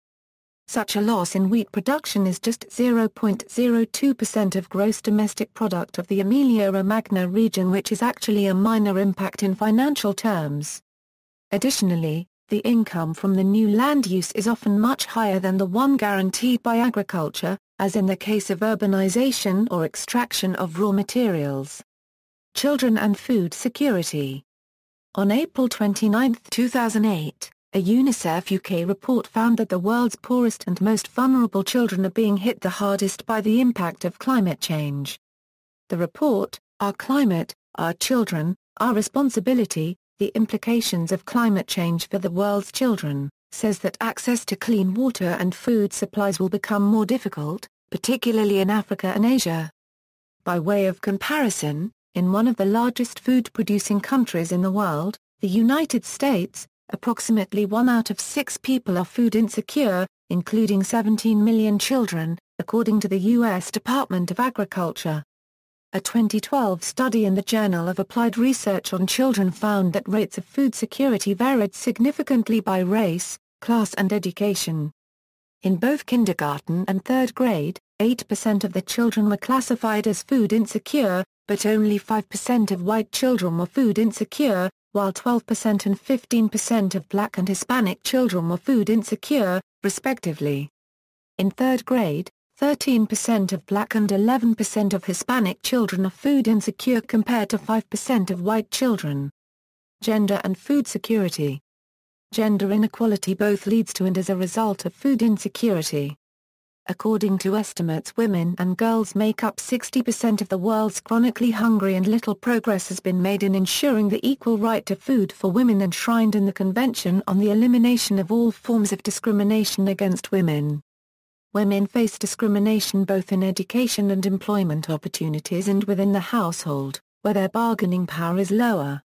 Such a loss in wheat production is just 0.02% of gross domestic product of the Emilia-Romagna region, which is actually a minor impact in financial terms. Additionally, the income from the new land use is often much higher than the one guaranteed by agriculture, as in the case of urbanization or extraction of raw materials. Children and food security. On April 29, 2008, a UNICEF UK report found that the world's poorest and most vulnerable children are being hit the hardest by the impact of climate change. The report, Our Climate, Our Children, Our Responsibility, The Implications of Climate Change for the World's Children, says that access to clean water and food supplies will become more difficult, particularly in Africa and Asia. By way of comparison, in one of the largest food-producing countries in the world, the United States, approximately 1 out of 6 people are food insecure, including 17 million children, according to the U.S. Department of Agriculture. A 2012 study in the Journal of Applied Research on Children found that rates of food security varied significantly by race, class and education. In both kindergarten and third grade, 8% of the children were classified as food insecure, but only 5% of white children were food insecure, while 12% and 15% of Black and Hispanic children were food insecure, respectively. In third grade, 13% of Black and 11% of Hispanic children are food insecure compared to 5% of white children. Gender and food security. Gender inequality both leads to and as a result of food insecurity. According to estimates, women and girls make up 60% of the world's chronically hungry, and little progress has been made in ensuring the equal right to food for women enshrined in the Convention on the Elimination of All Forms of Discrimination Against Women. Women face discrimination both in education and employment opportunities and within the household, where their bargaining power is lower.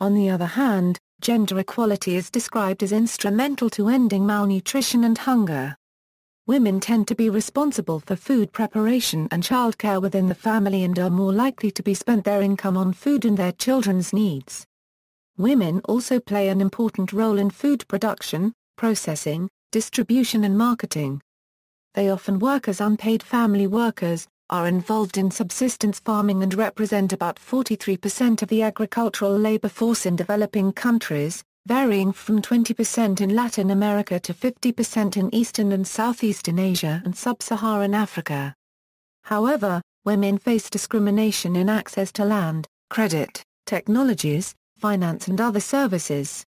On the other hand, gender equality is described as instrumental to ending malnutrition and hunger. Women tend to be responsible for food preparation and childcare within the family and are more likely to spend their income on food and their children's needs. Women also play an important role in food production, processing, distribution and marketing. They often work as unpaid family workers, are involved in subsistence farming and represent about 43% of the agricultural labor force in developing countries, varying from 20% in Latin America to 50% in Eastern and Southeastern Asia and Sub-Saharan Africa. However, women face discrimination in access to land, credit, technologies, finance and other services.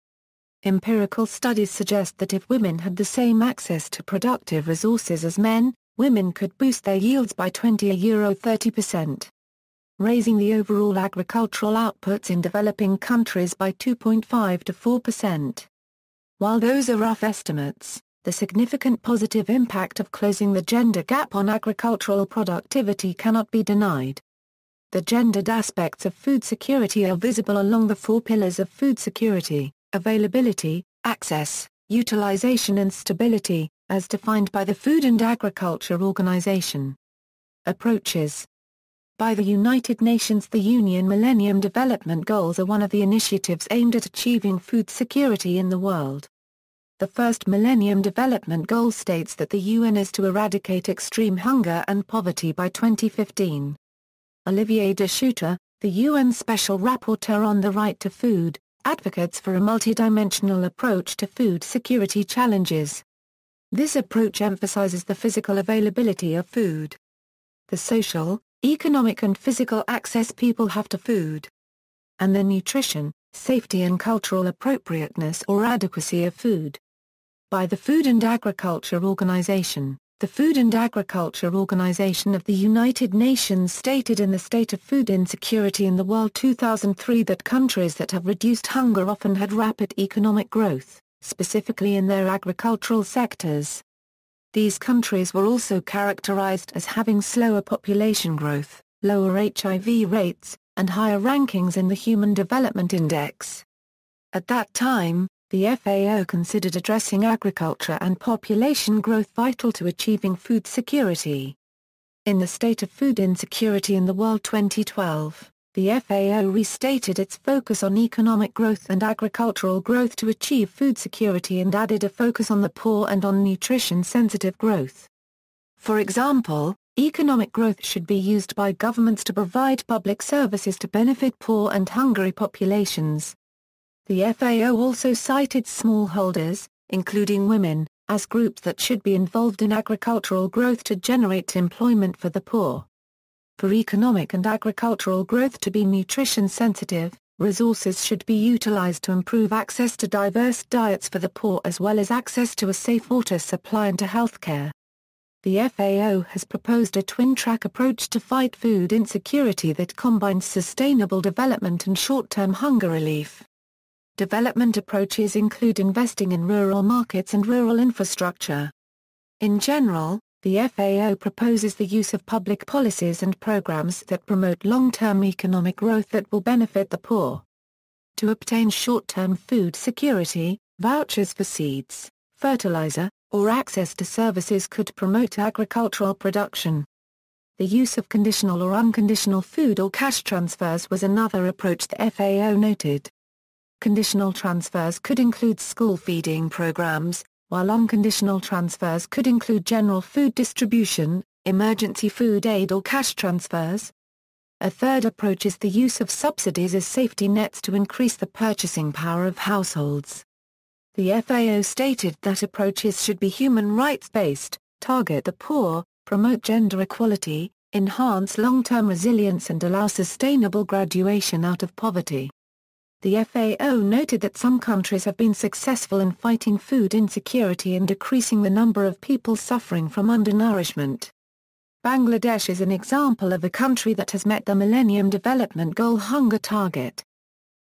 Empirical studies suggest that if women had the same access to productive resources as men, women could boost their yields by 20–30%, raising the overall agricultural outputs in developing countries by 2.5 to 4%. While those are rough estimates, the significant positive impact of closing the gender gap on agricultural productivity cannot be denied. The gendered aspects of food security are visible along the four pillars of food security: availability, access, utilization and stability, as defined by the Food and Agriculture Organization. Approaches. By the United Nations, the UN Millennium Development Goals are one of the initiatives aimed at achieving food security in the world. The first Millennium Development Goal states that the UN is to eradicate extreme hunger and poverty by 2015. Olivier de Schutter, the UN Special Rapporteur on the Right to Food, advocates for a multidimensional approach to food security challenges. This approach emphasizes the physical availability of food, the social, economic and physical access people have to food, and the nutrition, safety and cultural appropriateness or adequacy of food. By the Food and Agriculture Organization. The Food and Agriculture Organization of the United Nations stated in the State of Food Insecurity in the World 2003 that countries that have reduced hunger often had rapid economic growth, specifically in their agricultural sectors. These countries were also characterized as having slower population growth, lower HIV rates, and higher rankings in the Human Development Index. At that time, the FAO considered addressing agriculture and population growth vital to achieving food security. In the State of Food Insecurity in the World 2012, the FAO restated its focus on economic growth and agricultural growth to achieve food security and added a focus on the poor and on nutrition-sensitive growth. For example, economic growth should be used by governments to provide public services to benefit poor and hungry populations. The FAO also cited smallholders, including women, as groups that should be involved in agricultural growth to generate employment for the poor. For economic and agricultural growth to be nutrition-sensitive, resources should be utilized to improve access to diverse diets for the poor as well as access to a safe water supply and to healthcare. The FAO has proposed a twin-track approach to fight food insecurity that combines sustainable development and short-term hunger relief. Development approaches include investing in rural markets and rural infrastructure. In general, the FAO proposes the use of public policies and programs that promote long-term economic growth that will benefit the poor. To obtain short-term food security, vouchers for seeds, fertilizer, or access to services could promote agricultural production. The use of conditional or unconditional food or cash transfers was another approach the FAO noted. Conditional transfers could include school feeding programs, while unconditional transfers could include general food distribution, emergency food aid or cash transfers. A third approach is the use of subsidies as safety nets to increase the purchasing power of households. The FAO stated that approaches should be human rights-based, target the poor, promote gender equality, enhance long-term resilience and allow sustainable graduation out of poverty. The FAO noted that some countries have been successful in fighting food insecurity and decreasing the number of people suffering from undernourishment. Bangladesh is an example of a country that has met the Millennium Development Goal hunger target.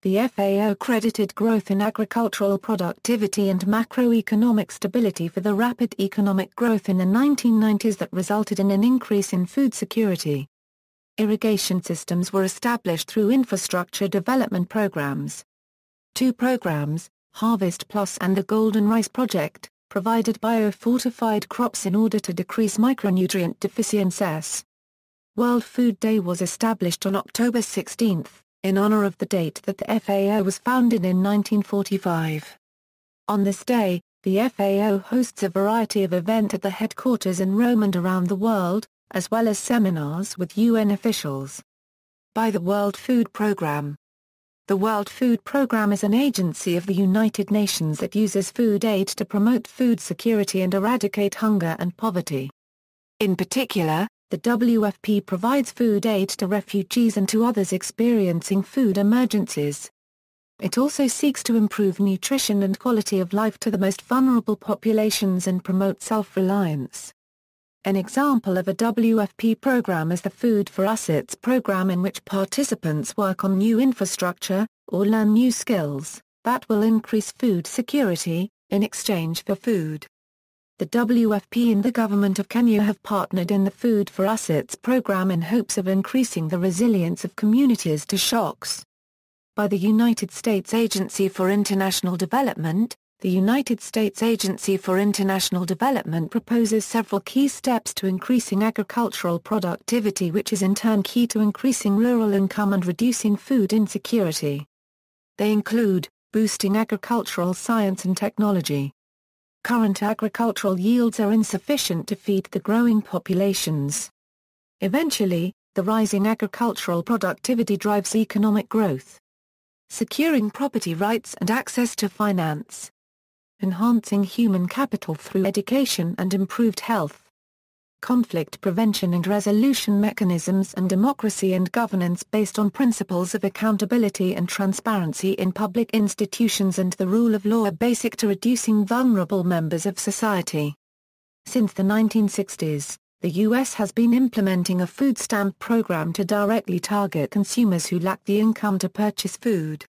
The FAO credited growth in agricultural productivity and macroeconomic stability for the rapid economic growth in the 1990s that resulted in an increase in food security. Irrigation systems were established through infrastructure development programs. Two programs, Harvest Plus and the Golden Rice Project, provided biofortified crops in order to decrease micronutrient deficiencies. World Food Day was established on October 16, in honor of the date that the FAO was founded in 1945. On this day, the FAO hosts a variety of events at the headquarters in Rome and around the world, as well as seminars with UN officials. By the World Food Programme. The World Food Programme is an agency of the United Nations that uses food aid to promote food security and eradicate hunger and poverty. In particular, the WFP provides food aid to refugees and to others experiencing food emergencies. It also seeks to improve nutrition and quality of life to the most vulnerable populations and promote self-reliance. An example of a WFP program is the Food for Us program, in which participants work on new infrastructure, or learn new skills, that will increase food security, in exchange for food. The WFP and the Government of Kenya have partnered in the Food for Us program in hopes of increasing the resilience of communities to shocks. By the United States Agency for International Development, the United States Agency for International Development proposes several key steps to increasing agricultural productivity, which is in turn key to increasing rural income and reducing food insecurity. They include, boosting agricultural science and technology. Current agricultural yields are insufficient to feed the growing populations. Eventually, the rising agricultural productivity drives economic growth. Securing property rights and access to finance. Enhancing human capital through education and improved health. Conflict prevention and resolution mechanisms and democracy and governance based on principles of accountability and transparency in public institutions and the rule of law are basic to reducing vulnerable members of society. Since the 1960s, the U.S. has been implementing a food stamp program to directly target consumers who lack the income to purchase food.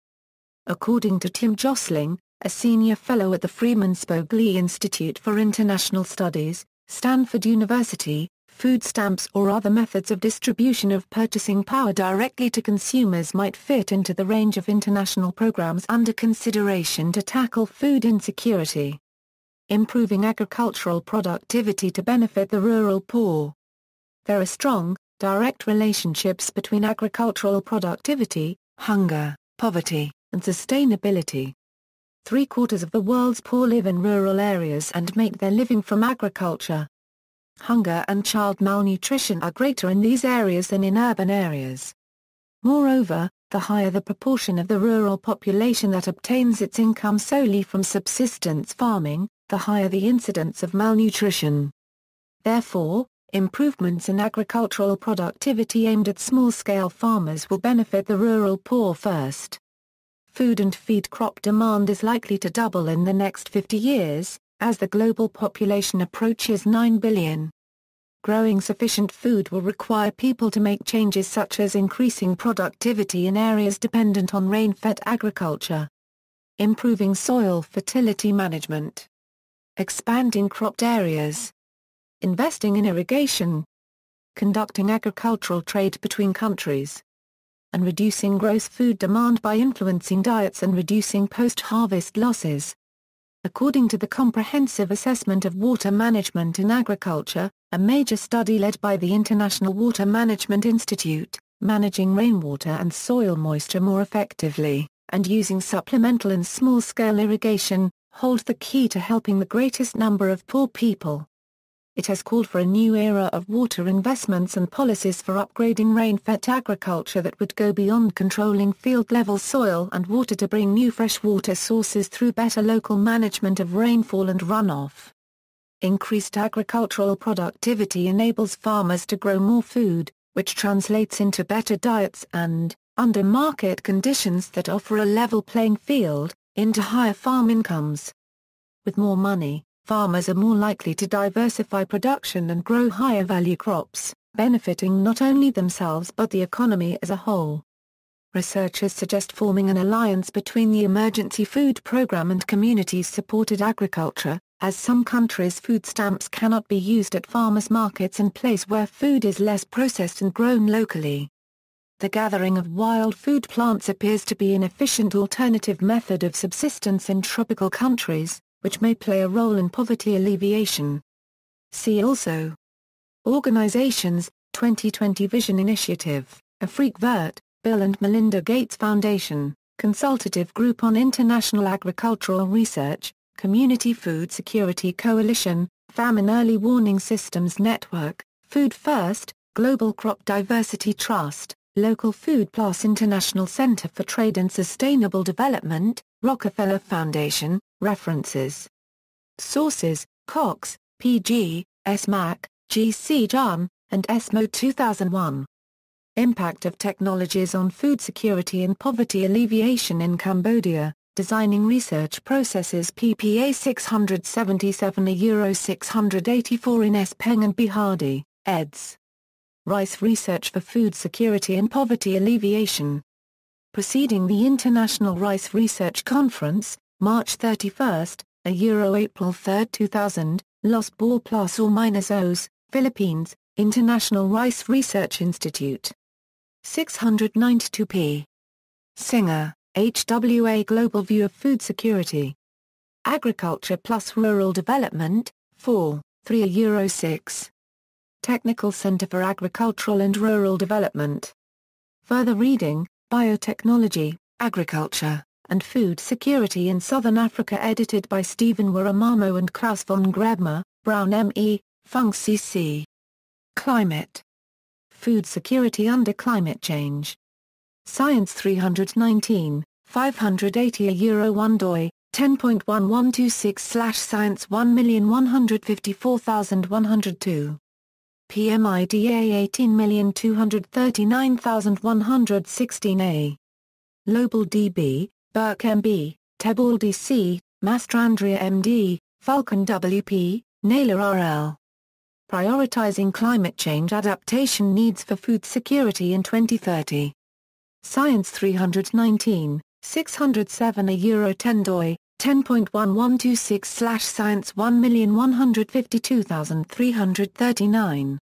According to Tim Josling, a senior fellow at the Freeman Spogli Institute for International Studies, Stanford University, food stamps or other methods of distribution of purchasing power directly to consumers might fit into the range of international programs under consideration to tackle food insecurity. Improving agricultural productivity to benefit the rural poor. There are strong, direct relationships between agricultural productivity, hunger, poverty, and sustainability. 3/4 of the world's poor live in rural areas and make their living from agriculture. Hunger and child malnutrition are greater in these areas than in urban areas. Moreover, the higher the proportion of the rural population that obtains its income solely from subsistence farming, the higher the incidence of malnutrition. Therefore, improvements in agricultural productivity aimed at small-scale farmers will benefit the rural poor first. Food and feed crop demand is likely to double in the next 50 years, as the global population approaches 9 billion. Growing sufficient food will require people to make changes such as increasing productivity in areas dependent on rain-fed agriculture. Improving soil fertility management. Expanding cropped areas. Investing in irrigation. Conducting agricultural trade between countries. And reducing gross food demand by influencing diets and reducing post-harvest losses. According to the Comprehensive Assessment of Water Management in Agriculture, a major study led by the International Water Management Institute, managing rainwater and soil moisture more effectively, and using supplemental and small-scale irrigation, hold the key to helping the greatest number of poor people. It has called for a new era of water investments and policies for upgrading rain-fed agriculture that would go beyond controlling field-level soil and water to bring new freshwater sources through better local management of rainfall and runoff. Increased agricultural productivity enables farmers to grow more food, which translates into better diets and, under market conditions that offer a level playing field, into higher farm incomes. With more money, farmers are more likely to diversify production and grow higher value crops, benefiting not only themselves but the economy as a whole. Researchers suggest forming an alliance between the Emergency Food Program and community-supported agriculture, as some countries' food stamps cannot be used at farmers' markets and place where food is less processed and grown locally. The gathering of wild food plants appears to be an efficient alternative method of subsistence in tropical countries, which may play a role in poverty alleviation. See also: Organizations, 2020 Vision Initiative, Afrique Verte, Bill and Melinda Gates Foundation, Consultative Group on International Agricultural Research, Community Food Security Coalition, Famine Early Warning Systems Network, Food First, Global Crop Diversity Trust, Local Food Plus International Center for Trade and Sustainable Development, Rockefeller Foundation. References. Sources: Cox, P.G., S. Mac, G. C. Jahn, and ESMO 2001. Impact of Technologies on Food Security and Poverty Alleviation in Cambodia, Designing Research Processes PPA 677 Euro 684 in S. Peng and B. Hardy, eds. Rice Research for Food Security and Poverty Alleviation. Preceding the International Rice Research Conference, March 31, April 3, 2000, Los Baños, Philippines, International Rice Research Institute. 692 p. Singer, HWA Global View of Food Security. Agriculture plus Rural Development, 4, 3 Euro 6. Technical Center for Agricultural and Rural Development. Further reading: Biotechnology, Agriculture, and Food Security in Southern Africa, edited by Stephen Waramamo and Klaus von Grebmer, Brown M.E., Funk C.C. Climate. Food Security under Climate Change. Science 319, 580 Euro 1 doi, 10.1126/Science 1154102. PMIDA 18239116a. Lobel D.B., Burke M.B., Tebal D.C., Mastrandria M.D., Falcon W.P., Naylor R.L. Prioritizing Climate Change Adaptation Needs for Food Security in 2030. Science 319, 607 Euro 10 doi, 10.1126/Science 1152339.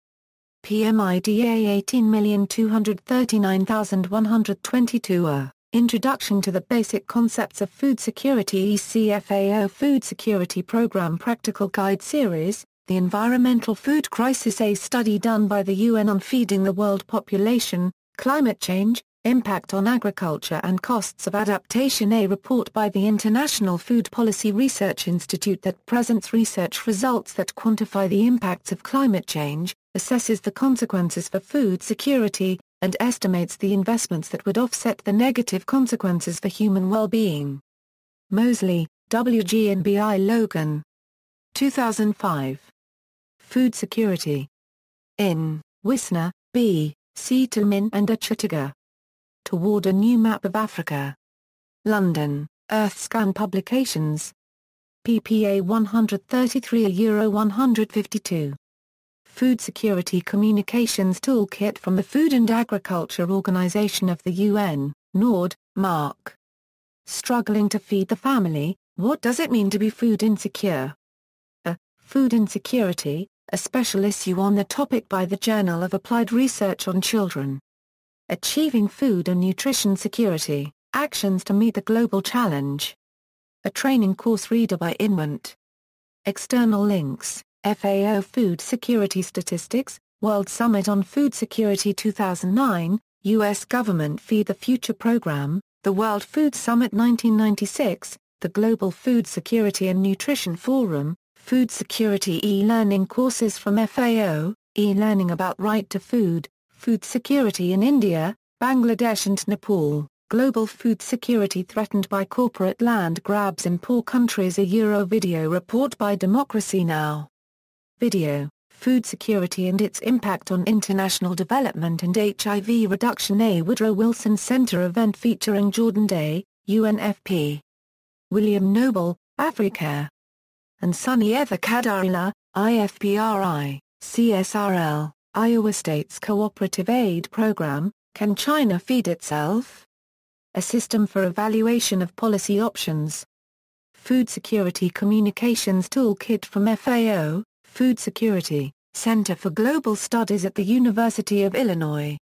PMIDA 18239122 Introduction to the Basic Concepts of Food Security ECFAO Food Security Program Practical Guide Series, The Environmental Food Crisis, a study done by the UN on feeding the world population, climate change, impact on agriculture and costs of adaptation, a report by the International Food Policy Research Institute that presents research results that quantify the impacts of climate change, assesses the consequences for food security, and estimates the investments that would offset the negative consequences for human well-being. Mosley, W.G. and B.I. Logan. 2005. Food Security. In, Wisner, B., C. Tillman and Achitiga. Toward a New Map of Africa. London, Earthscan Publications. PPA 133 Euro 152. Food Security Communications Toolkit from the Food and Agriculture Organization of the UN, Nord, Mark. Struggling to Feed the Family, What Does It Mean to Be Food Insecure? Food Insecurity, a special issue on the topic by the Journal of Applied Research on Children. Achieving Food and Nutrition Security, Actions to Meet the Global Challenge. A training course reader by Invent. External links: FAO Food Security Statistics, World Summit on Food Security 2009, U.S. Government Feed the Future Program, the World Food Summit 1996, the Global Food Security and Nutrition Forum, Food Security e-learning courses from FAO, e-learning about right to food, food security in India, Bangladesh and Nepal, global food security threatened by corporate land grabs in poor countries. A video report by Democracy Now! Video, Food Security and its Impact on International Development and HIV Reduction. A Woodrow Wilson Center event featuring Jordan Day, UNFP. William Noble, Africa. And Sunny Ether Kadarila, IFPRI, CSRL, Iowa State's Cooperative Aid Program, Can China Feed Itself? A System for Evaluation of Policy Options. Food Security Communications Toolkit from FAO, Food Security, Center for Global Studies at the University of Illinois.